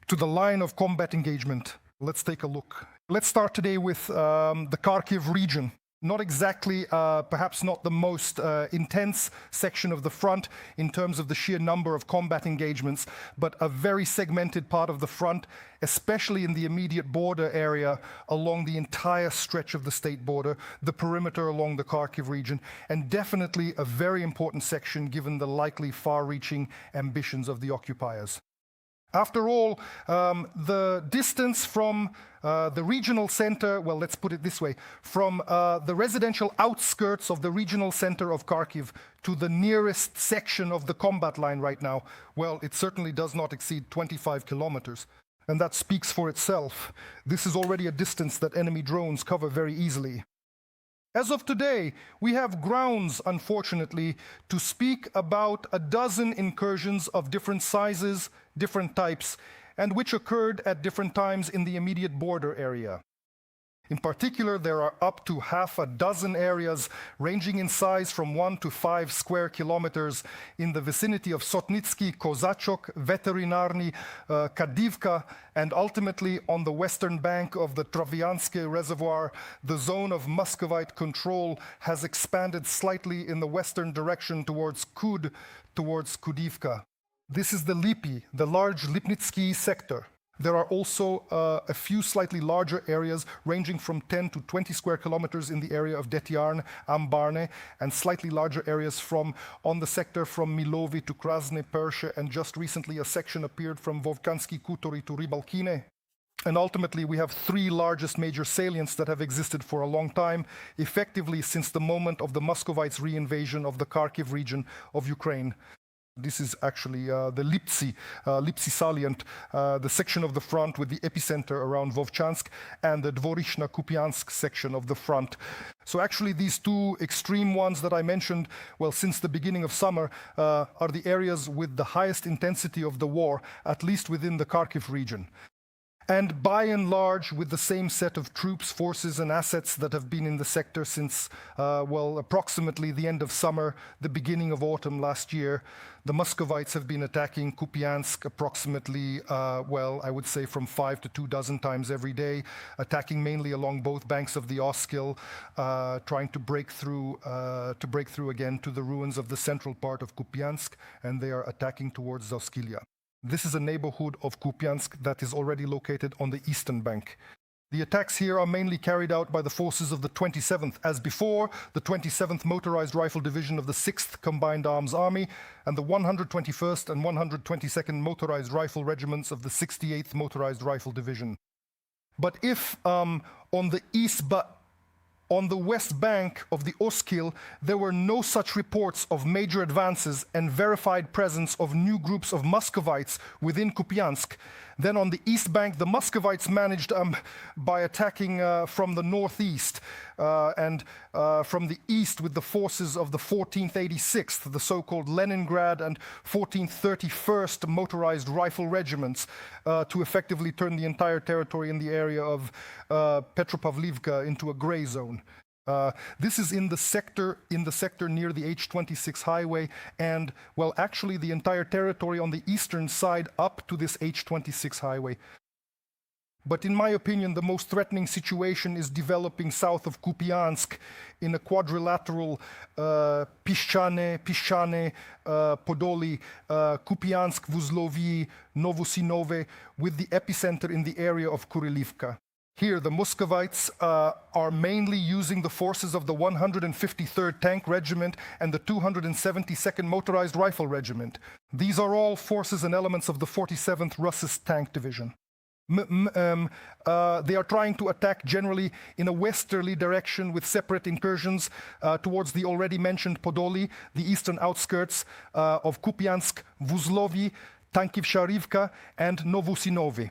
to the line of combat engagement. Let's take a look. Let's start today with the Kharkiv region. Not exactly, perhaps not the most intense section of the front in terms of the sheer number of combat engagements, but a very segmented part of the front, especially in the immediate border area along the entire stretch of the state border, the perimeter along the Kharkiv region, and definitely a very important section given the likely far-reaching ambitions of the occupiers. After all, the distance from the regional center, well, let's put it this way, from the residential outskirts of the regional center of Kharkiv to the nearest section of the combat line right now, well, it certainly does not exceed 25 kilometers. And that speaks for itself. This is already a distance that enemy drones cover very easily. As of today, we have grounds, unfortunately, to speak about a dozen incursions of different sizes, different types, and which occurred at different times in the immediate border area. In particular, there are up to half a dozen areas ranging in size from 1 to 5 square kilometers in the vicinity of Sotnitsky, Kozachok, Veterinarny, Kadivka, and ultimately on the western bank of the Traviansky Reservoir, the zone of Muscovite control has expanded slightly in the western direction towards Kud, towards Kudivka. This is the Lipy, the large Lipnitsky sector. There are also a few slightly larger areas ranging from 10 to 20 square kilometers in the area of Detyarn, Ambarne, and slightly larger areas on the sector from Milovi to Krasny Pershe, and just recently a section appeared from Vovchansky Kutory to Rybalkine. And ultimately, we have three largest major salients that have existed for a long time, effectively since the moment of the Muscovites' reinvasion of the Kharkiv region of Ukraine. This is actually the Lipsy salient, the section of the front with the epicenter around Vovchansk, and the Dvorishna Kupiansk section of the front. So actually these two extreme ones that I mentioned, well, since the beginning of summer, are the areas with the highest intensity of the war, at least within the Kharkiv region. And by and large, with the same set of troops, forces, and assets that have been in the sector since, well, approximately the end of summer, the beginning of autumn last year, the Muscovites have been attacking Kupiansk approximately, well, I would say from 5 to 24 times every day, attacking mainly along both banks of the Oskil, trying to break through again to the ruins of the central part of Kupiansk, and they are attacking towards Zoskilia. This is a neighborhood of Kupiansk that is already located on the eastern bank. The attacks here are mainly carried out by the forces of the 27th, as before, the 27th Motorized Rifle Division of the 6th Combined Arms Army, and the 121st and 122nd Motorized Rifle Regiments of the 68th Motorized Rifle Division. But if on the west bank of the Oskil, there were no such reports of major advances and verified presence of new groups of Muscovites within Kupiansk. Then on the east bank, the Muscovites managed by attacking from the northeast and from the east with the forces of the 14th 86th, the so-called Leningrad and 14th 31st Motorized Rifle Regiments, to effectively turn the entire territory in the area of Petropavlivka into a gray zone. This is in the sector near the H26 highway, and, well, actually the entire territory on the eastern side up to this H26 highway. But in my opinion, the most threatening situation is developing south of Kupiansk in a quadrilateral Piszczane, Podoli, Kupiansk, Vuzlovi, Novosinowe, with the epicenter in the area of Kurilivka. Here, the Muscovites are mainly using the forces of the 153rd Tank Regiment and the 272nd Motorized Rifle Regiment. These are all forces and elements of the 47th Russist Tank Division. They are trying to attack generally in a westerly direction with separate incursions towards the already mentioned Podoli, the eastern outskirts of Kupiansk, Vuzlovi, Tankivsharivka, and Novosinovi.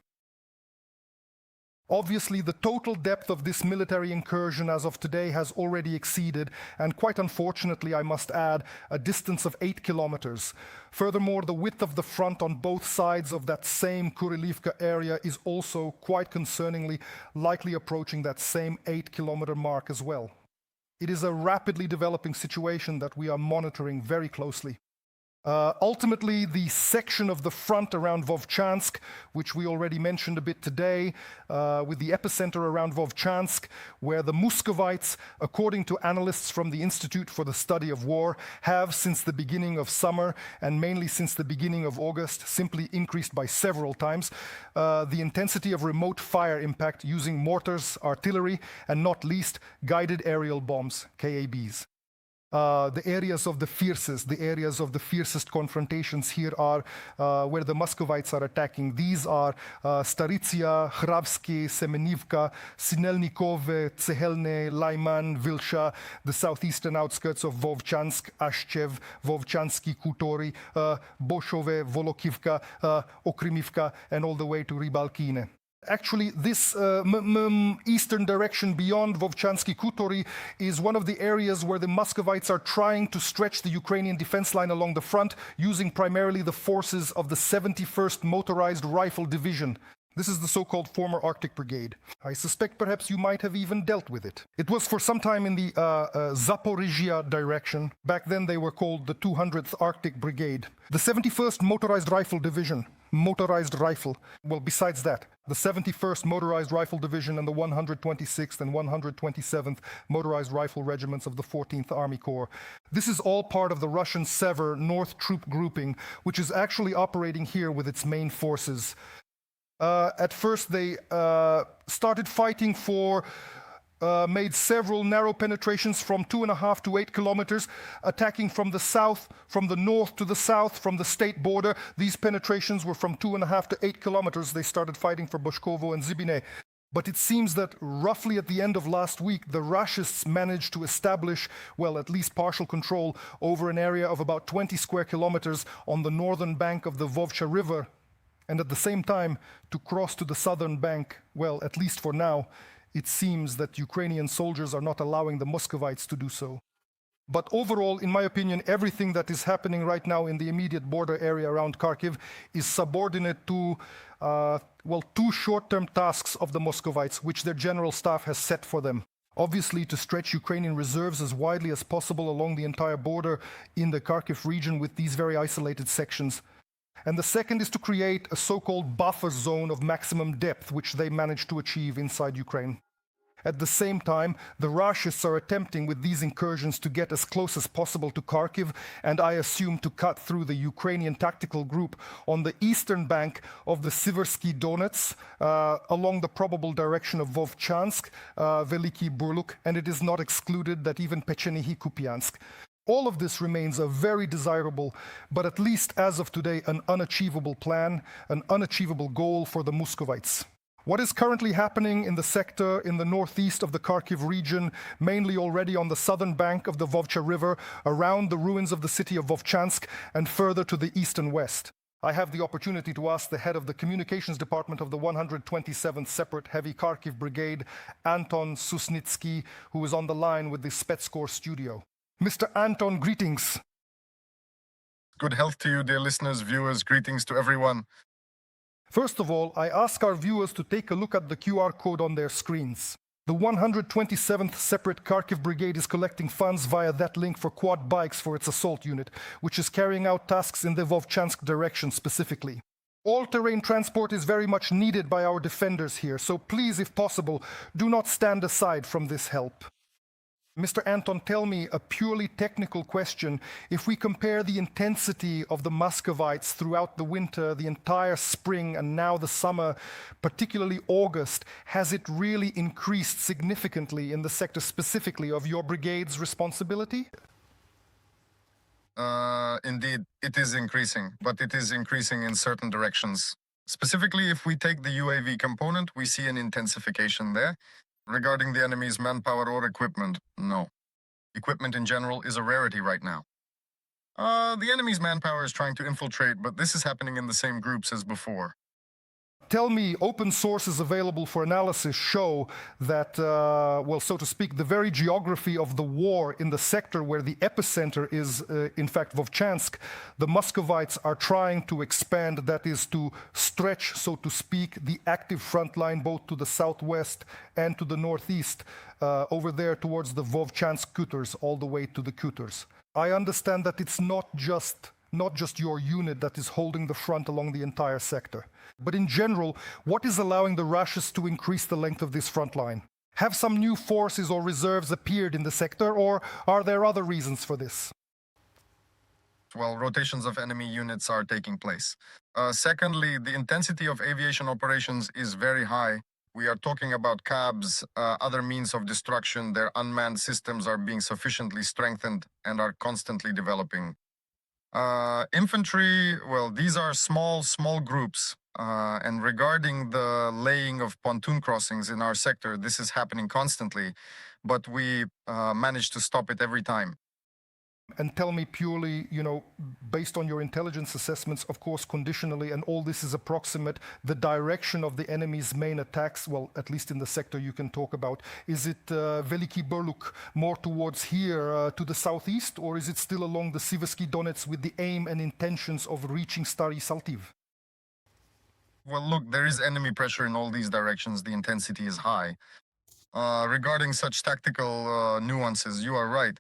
Obviously, the total depth of this military incursion as of today has already exceeded, and quite unfortunately, I must add, a distance of 8 kilometers. Furthermore, the width of the front on both sides of that same Kurilivka area is also quite concerningly likely approaching that same 8-kilometer mark as well. It is a rapidly developing situation that we are monitoring very closely. Ultimately, the section of the front around Vovchansk, which we already mentioned a bit today, with the epicenter around Vovchansk, where the Muscovites, according to analysts from the Institute for the Study of War, have since the beginning of summer, and mainly since the beginning of August, simply increased by several times, the intensity of remote fire impact using mortars, artillery, and not least, guided aerial bombs, KABs. The areas of the fiercest confrontations here are where the Muscovites are attacking. These are Staritsia, Hravsky, Semenivka, Sinelnikove, Tsehelne, Laiman, Vilsha, the southeastern outskirts of Vovchansk, Ashchev, Vovchansky Kutori, Boshove, Volokivka, Okrimivka, and all the way to Rybalkine. Actually, this eastern direction beyond Vovchansky Kutori is one of the areas where the Muscovites are trying to stretch the Ukrainian defense line along the front, using primarily the forces of the 71st Motorized Rifle Division. This is the so-called former Arctic Brigade. I suspect perhaps you might have even dealt with it. It was for some time in the Zaporizhia direction. Back then they were called the 200th Arctic Brigade. The 71st Motorized Rifle Division, motorized rifle. Well, besides that, the 71st Motorized Rifle Division and the 126th and 127th Motorized Rifle Regiments of the 14th Army Corps. This is all part of the Russian Sever North Troop Grouping, which is actually operating here with its main forces. At first they started fighting made several narrow penetrations from 2.5 to 8 kilometers, attacking from the south, from the north to the south, from the state border. These penetrations were from 2.5 to 8 kilometers. They started fighting for Boshkovo and Zibine. But it seems that roughly at the end of last week, the Rushists managed to establish, well, at least partial control over an area of about 20 square kilometers on the northern bank of the Vovcha River, and at the same time to cross to the southern bank. Well, at least for now, it seems that Ukrainian soldiers are not allowing the Muscovites to do so. But overall, in my opinion, everything that is happening right now in the immediate border area around Kharkiv is subordinate to, two short-term tasks of the Muscovites, which their general staff has set for them. Obviously, to stretch Ukrainian reserves as widely as possible along the entire border in the Kharkiv region with these very isolated sections. And the second is to create a so-called buffer zone of maximum depth, which they managed to achieve inside Ukraine. At the same time, the Rushists are attempting with these incursions to get as close as possible to Kharkiv, and I assume to cut through the Ukrainian tactical group on the eastern bank of the Siversky Donets, along the probable direction of Vovchansk, Veliki Burluk, and it is not excluded that even Pechenihi Kupiansk. All of this remains a very desirable, but at least as of today, an unachievable plan, an unachievable goal for the Muscovites. What is currently happening in the sector in the northeast of the Kharkiv region, mainly already on the southern bank of the Vovcha River, around the ruins of the city of Vovchansk, and further to the east and west? I have the opportunity to ask the head of the communications department of the 127th Separate Heavy Kharkiv Brigade, Anton Susnitsky, who is on the line with the Spetscorps studio. Mr. Anton, greetings. Good health to you, dear listeners, viewers. Greetings to everyone. First of all, I ask our viewers to take a look at the QR code on their screens. The 127th Separate Kharkiv Brigade is collecting funds via that link for quad bikes for its assault unit, which is carrying out tasks in the Vovchansk direction specifically. All-terrain transport is very much needed by our defenders here, so please, if possible, do not stand aside from this help. Mr. Anton, tell me a purely technical question. If we compare the intensity of the Muscovites throughout the winter, the entire spring, and now the summer, particularly August, has it really increased significantly in the sector specifically of your brigade's responsibility? Indeed, it is increasing, but it is increasing in certain directions. Specifically, if we take the UAV component, we see an intensification there. Regarding the enemy's manpower or equipment, no. Equipment in general is a rarity right now. The enemy's manpower is trying to infiltrate, but this is happening in the same groups as before. Tell me, open sources available for analysis show that, so to speak, the very geography of the war in the sector where the epicenter is, in fact, Vovchansk, the Muscovites are trying to expand, that is to stretch, so to speak, the active front line both to the southwest and to the northeast, over there towards the Vovchansk Kuters, all the way to the Kuters. I understand that it's not just not just your unit that is holding the front along the entire sector. But in general, what is allowing the Russians to increase the length of this front line? Have some new forces or reserves appeared in the sector, or are there other reasons for this? Well, rotations of enemy units are taking place. Secondly, the intensity of aviation operations is very high. We are talking about cabs, other means of destruction. Their unmanned systems are being sufficiently strengthened and are constantly developing. Infantry, well, these are small groups. And regarding the laying of pontoon crossings in our sector, this is happening constantly, but we manage to stop it every time. And tell me purely, based on your intelligence assessments, of course, conditionally, and all this is approximate, the direction of the enemy's main attacks, well, at least in the sector you can talk about, is it Veliki Burluk more towards here to the southeast, or is it still along the Siversky Donets with the aim and intentions of reaching Stary Saltiv? Well, look, there is enemy pressure in all these directions. The intensity is high. Regarding such tactical nuances, you are right.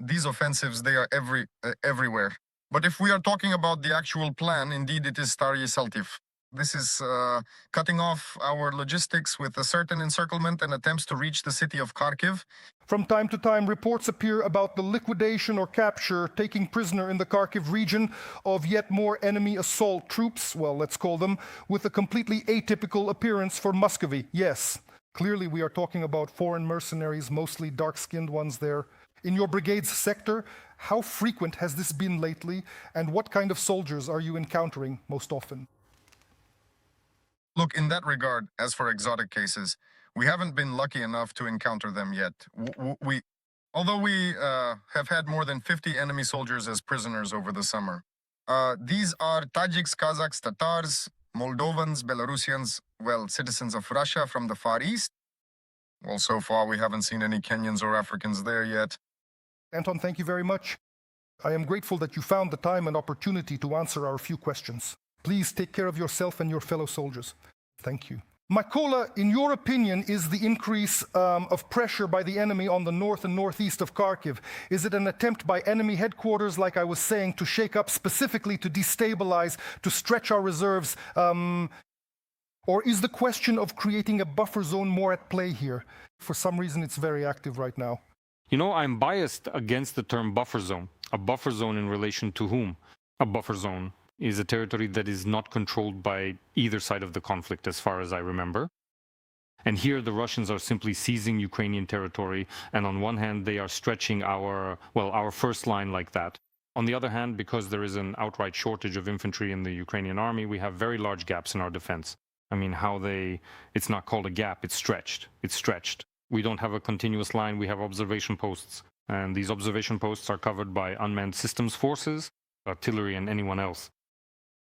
These offensives, they are everywhere. But if we are talking about the actual plan, indeed it is Stary Saltiv. This is cutting off our logistics with a certain encirclement and attempts to reach the city of Kharkiv. From time to time, reports appear about the liquidation or capture, taking prisoner in the Kharkiv region, of yet more enemy assault troops, well, let's call them, with a completely atypical appearance for Muscovy. Yes, clearly we are talking about foreign mercenaries, mostly dark-skinned ones there. In your brigade's sector, how frequent has this been lately, and what kind of soldiers are you encountering most often? Look, in that regard, as for exotic cases, we haven't been lucky enough to encounter them yet. Although we have had more than 50 enemy soldiers as prisoners over the summer. These are Tajiks, Kazakhs, Tatars, Moldovans, Belarusians, well, citizens of Russia from the Far East. Well, so far we haven't seen any Kenyans or Africans there yet. Anton, thank you very much. I am grateful that you found the time and opportunity to answer our few questions. Please take care of yourself and your fellow soldiers. Thank you. Mykola, in your opinion, is the increase of pressure by the enemy on the north and northeast of Kharkiv? Is it an attempt by enemy headquarters, like I was saying, to shake up specifically, to destabilize, to stretch our reserves? Or is the question of creating a buffer zone more at play here? For some reason, it's very active right now. I'm biased against the term buffer zone. A buffer zone in relation to whom? A buffer zone is a territory that is not controlled by either side of the conflict, as far as I remember. And here the Russians are simply seizing Ukrainian territory, and on one hand they are stretching our first line like that. On the other hand, because there is an outright shortage of infantry in the Ukrainian army, we have very large gaps in our defense. I mean, it's not called a gap, it's stretched. It's stretched. We don't have a continuous line, we have observation posts. And these observation posts are covered by unmanned systems forces, artillery, and anyone else.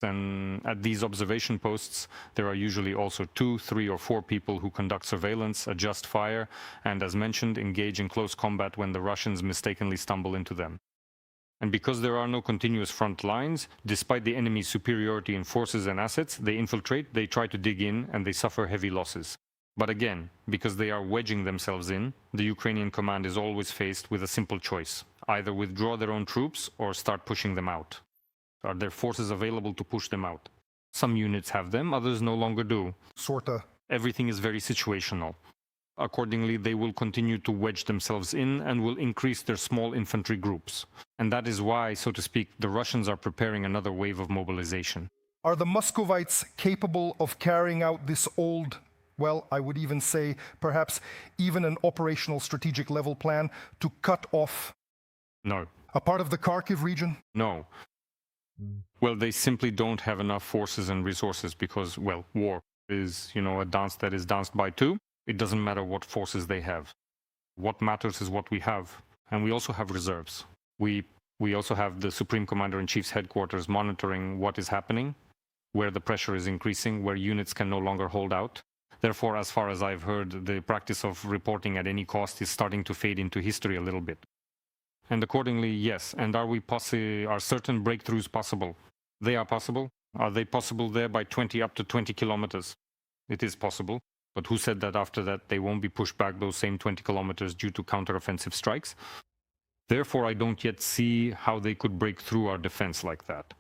And at these observation posts, there are usually also 2, 3, or 4 people who conduct surveillance, adjust fire, and as mentioned, engage in close combat when the Russians mistakenly stumble into them. And because there are no continuous front lines, despite the enemy's superiority in forces and assets, they infiltrate, they try to dig in, and they suffer heavy losses. But again, because they are wedging themselves in, the Ukrainian command is always faced with a simple choice: either withdraw their own troops or start pushing them out. Are there forces available to push them out? Some units have them, others no longer do. Sorta. Everything is very situational. Accordingly, they will continue to wedge themselves in and will increase their small infantry groups. And that is why, so to speak, the Russians are preparing another wave of mobilization. Are the Muscovites capable of carrying out this old, well, I would even say perhaps even an operational strategic level plan to cut off No. a part of the Kharkiv region? No. Well, they simply don't have enough forces and resources because, well, war is, a dance that is danced by two. It doesn't matter what forces they have. What matters is what we have. And we also have reserves. We also have the Supreme Commander-in-Chief's headquarters monitoring what is happening, where the pressure is increasing, where units can no longer hold out. Therefore, as far as I've heard, the practice of reporting at any cost is starting to fade into history a little bit. And accordingly, yes. And are certain breakthroughs possible? They are possible. Are they possible there by up to 20 kilometers? It is possible. But who said that after that they won't be pushed back those same 20 kilometers due to counteroffensive strikes? Therefore, I don't yet see how they could break through our defense like that.